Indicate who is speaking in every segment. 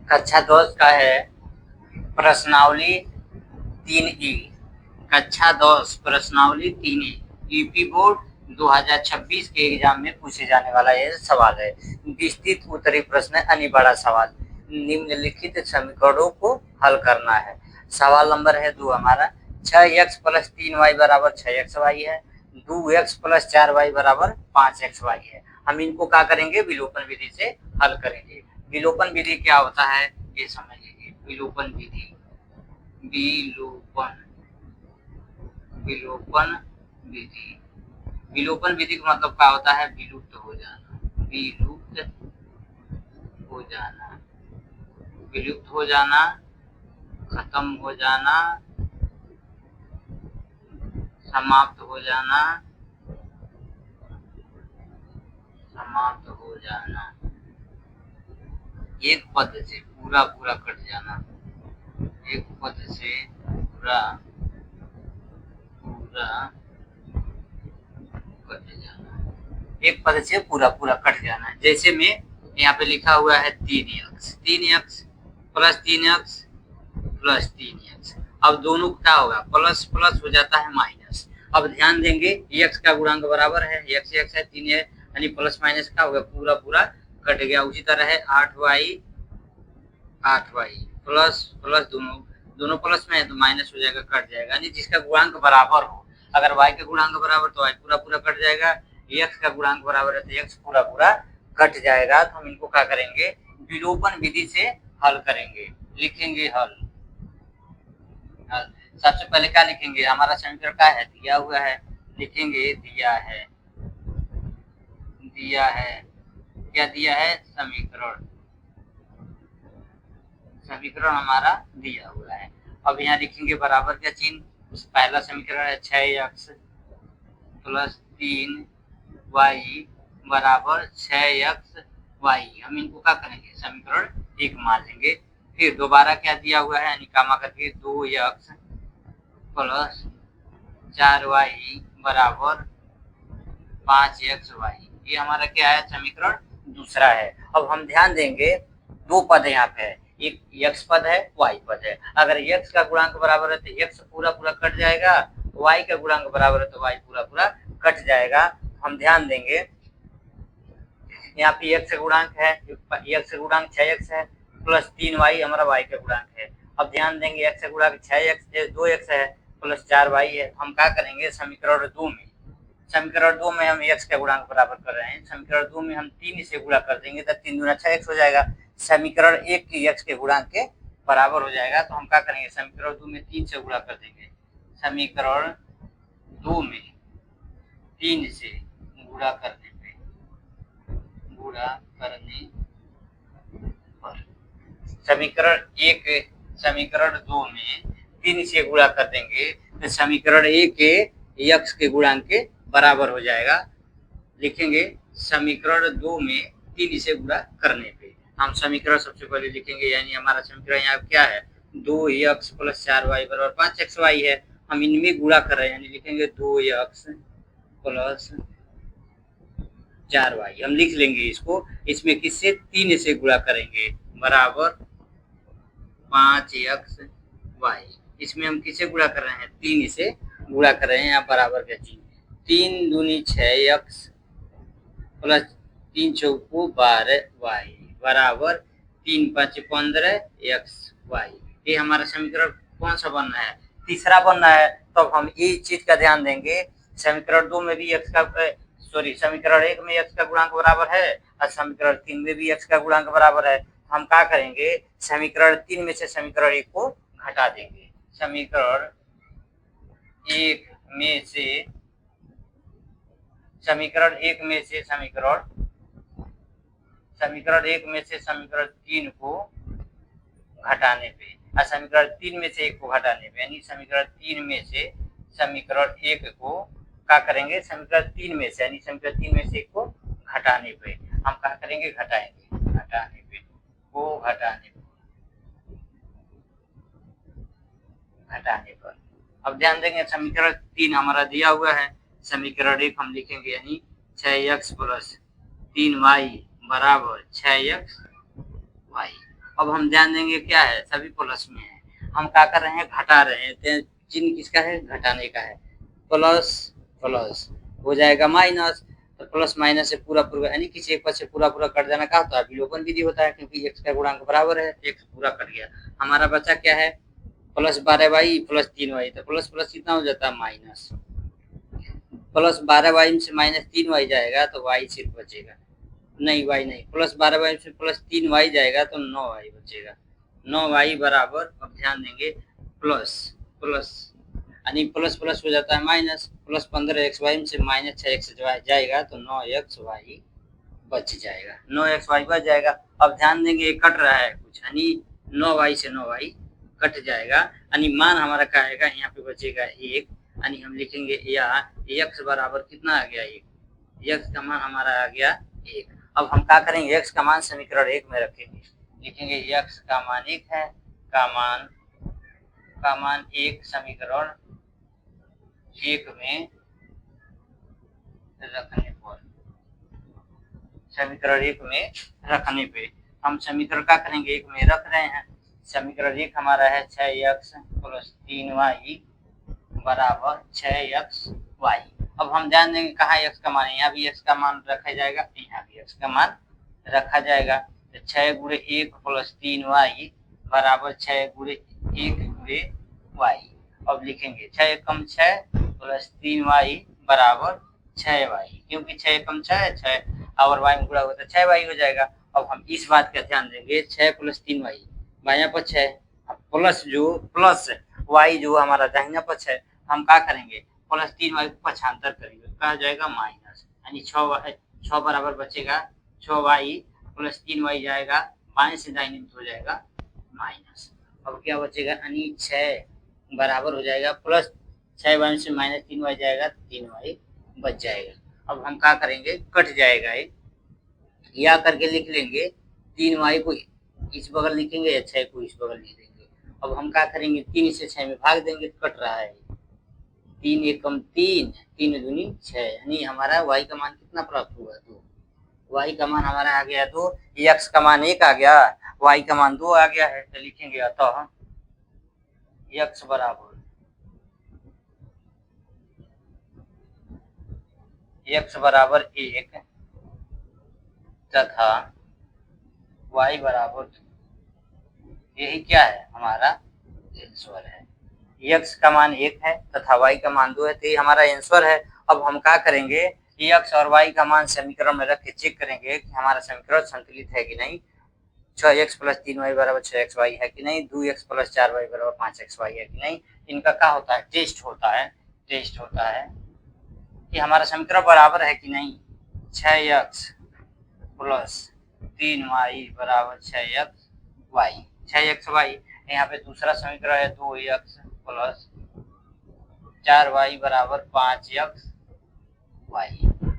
Speaker 1: कक्षा 10 का है प्रश्नावली 3E। कक्षा 10 प्रश्नावली 3E यूपी बोर्ड 2026 के एग्जाम में पूछे जाने वाला ये सवाल है। विस्तृत उत्तरीय प्रश्न यानी बड़ा सवाल। निम्नलिखित समीकरणों को हल करना है। सवाल नंबर है 2 हमारा 6x + 3y = 6xy है। 2x + 4y = 5xy है। हम इनको क्या करेंगे, विलोपन विधि से हल करेंगे। विलोपन विधि क्या होता है ये समझ लीजिए। विलोपन विधि, विलोपन विधि, विलोपन विधि का मतलब क्या होता है, विलुप्त हो जाना, विलुप्त हो जाना, विलुप्त हो जाना, खत्म हो जाना, समाप्त हो जाना, समाप्त हो जाना, एक पद से पूरा पूरा कट जाना, एक पद से पूरा पूरा कट जाना, एक पद से पूरा पूरा कट जाना। जैसे में यहाँ पे लिखा हुआ है 3x plus 3x plus 3x। अब दोनों क्या होगा, प्लस प्लस हो जाता है माइनस। अब ध्यान देंगे x का गुणांक बराबर है, x है 3 है, यानी प्लस माइनस का होगा, पूरा पूरा कट गया। उसी तरह है 8y प्लस प्लस दोनों प्लस में है तो माइनस हो जाएगा, कट जाएगा। यानी जिसका गुणांक बराबर हो, अगर y का गुणांक बराबर तो y पूरा पूरा कट जाएगा, x का गुणांक बराबर है तो x पूरा पूरा कट जाएगा। तो हम इनको क्या करेंगे, विलोपन विधि से हल करेंगे। लिखेंगे हल। सबसे पहले क्या लिखेंगे, हमारा समीकरण क्या है, दिया हुआ है। लिखेंगे दिया है, दिया है, क्या दिया है, समीकरण, समीकरण हमारा दिया हुआ है। अब यहाँ लिखेंगे बराबर का चिन्ह। पहला समीकरण है 6x + 3y = 6xy। हम इनको क्या करेंगे, समीकरण 1 मान लेंगे। फिर दोबारा क्या दिया हुआ है, निकामा करके 2x + 4y = 5xy। ये हमारा क्या है, समीकरण दूसरा है। अब हम ध्यान देंगे दो पद यहाँ पे है, एक x पद है, y पद है। अगर x का गुणांक बराबर है तो x पूरा पूरा कट जाएगा, y का गुणांक बराबर है तो y पूरा पूरा कट जाएगा। हम ध्यान देंगे यहाँ पे x का गुणांक है, x का गुणांक 6x है, प्लस 3y हमारा y का गुणांक है। अब ध्यान देंगे x का गुणांक 6x 2x है, प्लस 4y है। हम क्या करेंगे, समीकरण 2 में, समीकरण 2 में हम x का गुणांक बराबर कर रहे हैं, समीकरण 2 में हम 3 से गुणा कर देंगे तो 3 दूना 6x हो जाएगा। समीकरण 1 की x के गुणांक के बराबर हो जाएगा। तो हम क्या करेंगे, समीकरण 2 में 3 से गुणा कर देंगे। समीकरण 2 में 3 से गुणा करने पर समीकरण 2 में 3 से गुणा कर देंगे तो समीकरण 1 के x के गुणांक के बराबर हो जाएगा। लिखेंगे समीकरण 2 में 3 से गुणा करने पे हम समीकरण सबसे पहले लिखेंगे, यानी हमारा समीकरण यहाँ क्या है, 2x + 4y = 5xy है। हम इनमें गुणा कर रहे हैं, यानी लिखेंगे 2x + 4y। हम लिख लेंगे इसको, इसमें किससे, 3 से गुणा करेंगे, बराबर 5xy। इसमें हम किससे गुणा कर रहे हैं, 3 से गुणा कर रहे हैं, यहाँ बराबर का चिन्ह। 3 दूनी 6x प्लस 3 चौको 12y बराबर 3 5 15xy। ये हमारा समीकरण कौन सा बनना है, तीसरा बनना है। तो अब हम ये चीज का ध्यान देंगे, समीकरण 2 में भी x का समीकरण 1 में x का गुणांक बराबर है और समीकरण 3 में भी x का गुणांक बराबर है। हम क्या करेंगे, समीकरण 3 में से समीकरण 1 को घटा देंगे। समीकरण 1 में से समीकरण 3 को घटाने पे और समीकरण 3 में से 1 को घटाने पे, यानी समीकरण 3 में से समीकरण 1 को क्या करेंगे, समीकरण 3 में से, यानी समीकरण 3 में से 1 को घटाने पे हम क्या करेंगे, घटाएंगे, घटाने पे को घटाने पर। अब ध्यान देंगे समीकरण 3 हमारा दिया हुआ है, समीकरण 1 हम लिखेंगे, यानी 6x + 3y = 6xy। अब हम ध्यान देंगे क्या है, सभी प्लस में है, हम क्या कर रहे हैं, घटा रहे हैं, चिन्ह किसका है, घटाने का है, प्लस प्लस हो जाएगा माइनस, तो प्लस माइनस से पूरा पूरा यानी किसी एक पद से पूरा पूरा कट जाना का होता है, विलोपन विधि होता है, क्योंकि x का गुणांक बराबर है, x पूरा कट गया, हमारा बचा क्या है, प्लस 12y प्लस 3y, तो प्लस प्लस कितना हो जाता है माइनस, प्लस 12y से माइनस 3y जाएगा तो y सिर्फ बचेगा, नहीं y नहीं, प्लस 12y से प्लस 3y जाएगा तो 9y बचेगा, 9y बराबर, अब ध्यान देंगे, प्लस प्लस यानी प्लस प्लस हो जाता है माइनस, प्लस 15xy से माइनस 6x जाएगा तो 9xy बच जाएगा, 9xy बच जाएगा। अब ध्यान देंगे कट रहा है कुछ, यानी 9y से 9y कट जाएगा, यानी मान हमारा क्या आएगा, यहाँ पे बचेगा 1, यानी हम लिखेंगे या x बराबर कितना आ गया, 1, x का मान हमारा आ गया 1। अब हम क्या करेंगे, x का मान समीकरण 1 में रखेंगे, लिखेंगे x का मान 1 है, का मान 1 समीकरण 1 में रखने पर, समीकरण 1 में रखने पे हम समीकरण क्या करेंगे, 1 में रख रहे हैं, समीकरण 1 हमारा है 6x प्लस 3y बराबर 6xy। अब हम जान देंगे कहाँ x का मान है, यहाँ भी x का मान रखा जाएगा, यहाँ भी x का मान रखा जाएगा, तो 6 गुणे 1 प्लस 3y बराबर 6 गुणे 1 गुणे y। अब लिखेंगे 6 एकम 6 प्लस 3y बराबर 6y, क्योंकि 6 एकम 6 है, 6 और y में गुणा होता है 6y हो जाएगा। अब हम इस बात का ध्यान देंगे, 6 प्लस 3y बायां पक्ष है, प्लस y जो हमारा दाहिना पक्ष है, हम क्या करेंगे, प्लस 3y को पक्षांतर करेंगे, क्या हो जाएगा माइनस, यानी 6 बराबर बचेगा 6y प्लस 3y जाएगा, बाएं से दाहिने हो जाएगा माइनस। अब क्या बचेगा, यानी 6 बराबर हो जाएगा प्लस 6y से माइनस 3y जाएगा, 3y बच जाएगा। अब हम क्या करेंगे, कट जाएगा या करके लिख लेंगे, 3y को इस बगल लिखेंगे या 6 को इस बगल लिख देंगे। अब हम क्या करेंगे, 3 से 6 में भाग देंगे तो कट रहा है, 3 एकम 3, 3 दूनी 6, यानी हमारा y का मान कितना प्राप्त हुआ, 2, y का मान हमारा आ गया 2, x का मान 1 आ गया, y का मान 2 आ गया है, तो लिखेंगे अतः x बराबर x बराबर 1 तथा y बराबर 2, यही क्या है, हमारा आंसर है। x का मान 1 है तथा y का मान 2 है, तो ये हमारा आंसर है। अब हम क्या करेंगे, x और y का मान समीकरण में रख के चेक करेंगे कि हमारा समीकरण संतुलित है कि नहीं, 6x प्लस 3y बराबर 6xy है कि नहीं, 2x प्लस 4y बराबर 5xy है कि नहीं। इनका क्या होता है, टेस्ट होता है कि हमारा समीकरण बराबर है कि नहीं, 6x प्लस 3y बराबर 6xy, यहाँ पे दूसरा समीकरण है 2x प्लस 4y बराबर 5xy।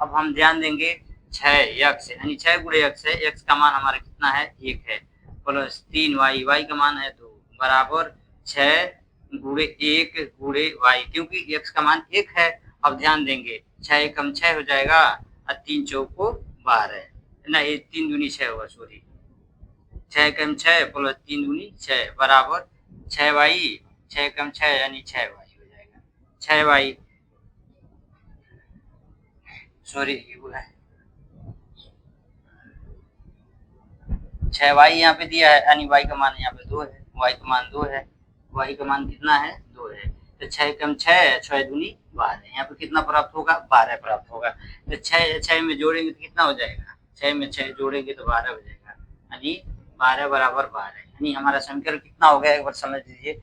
Speaker 1: अब हम ध्यान देंगे 6x यानी 6 गुणे x है, x का मान हमारा कितना है, 1 है, प्लस 3y, y का मान है 2 बराबर 6 गुणे 1 गुणे y, क्योंकि x का मान 1 है। अब ध्यान देंगे 6 एकम 6 हो जाएगा और 3 चौको 12, नहीं 3 दूनी 6 होगा, सॉरी 6 एकम 6 प्लस 3 दूनी 6 बराबर 6y, 6 एकम 6 यानी 6y हो जाएगा, 6y सॉरी ये बोला है 6y यहाँ पे दिया है, यानी y का मान यहाँ पे 2 है, y का मान 2 है, y का मान कितना है 2 है, तो 6 कम 6, 6 दूनी 12, यहाँ पे कितना प्राप्त होगा, 12 प्राप्त होगा। तो 6 में जोड़ेंगे तो कितना हो जाएगा, 6 में 6 जोड़ेंगे तो 12 हो जाएगा, यानी 12 बराबर 12, यानी हमारा समीकरण कितना हो गया, एक बार समझ लीजिए,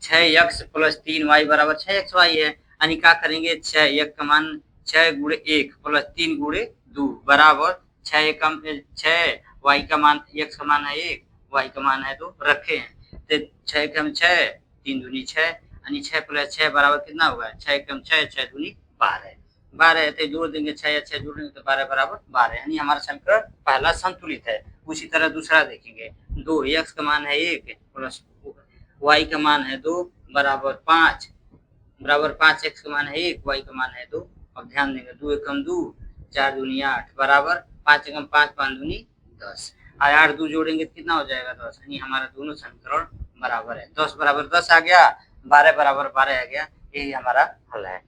Speaker 1: 6x प्लस 3y बराबर 6xy है, यानी क्या करेंगे, 6x का मान 6 गुणे 1 प्लस 3 गुणे 2 बराबर 6 कम 6, y का मान x का मान है 1, y का मान है 2 रखे हैं, तो 6 कम 6 3 दूनी 6, यानी 6 प्लस 6 बराबर कितना होगा, 6 कम 6 6 दूनी 12 तो जोड़ देंगे 6 या 6 जोड़ देंगे तो 12 बराबर 12, यानी हमारा समीकरण पहला संतुलित है। उसी तरह दूसरा देखेंगे, 2x का मान है 1 प्लस y का मान है 2 बराबर 5 x का मान है 1, y का मान है 2। अब ध्यान देंगे 2 एकम 2, 4 दूनी 8 बराबर 5 एकम 5 5 दूनी 10, आठ दो जोड़ेंगे तो कितना हो जाएगा 10, यानी हमारा दोनों समीकरण बराबर है। 10 बराबर 10 आ गया, 12 बराबर 12 आ गया, यही हमारा हल है।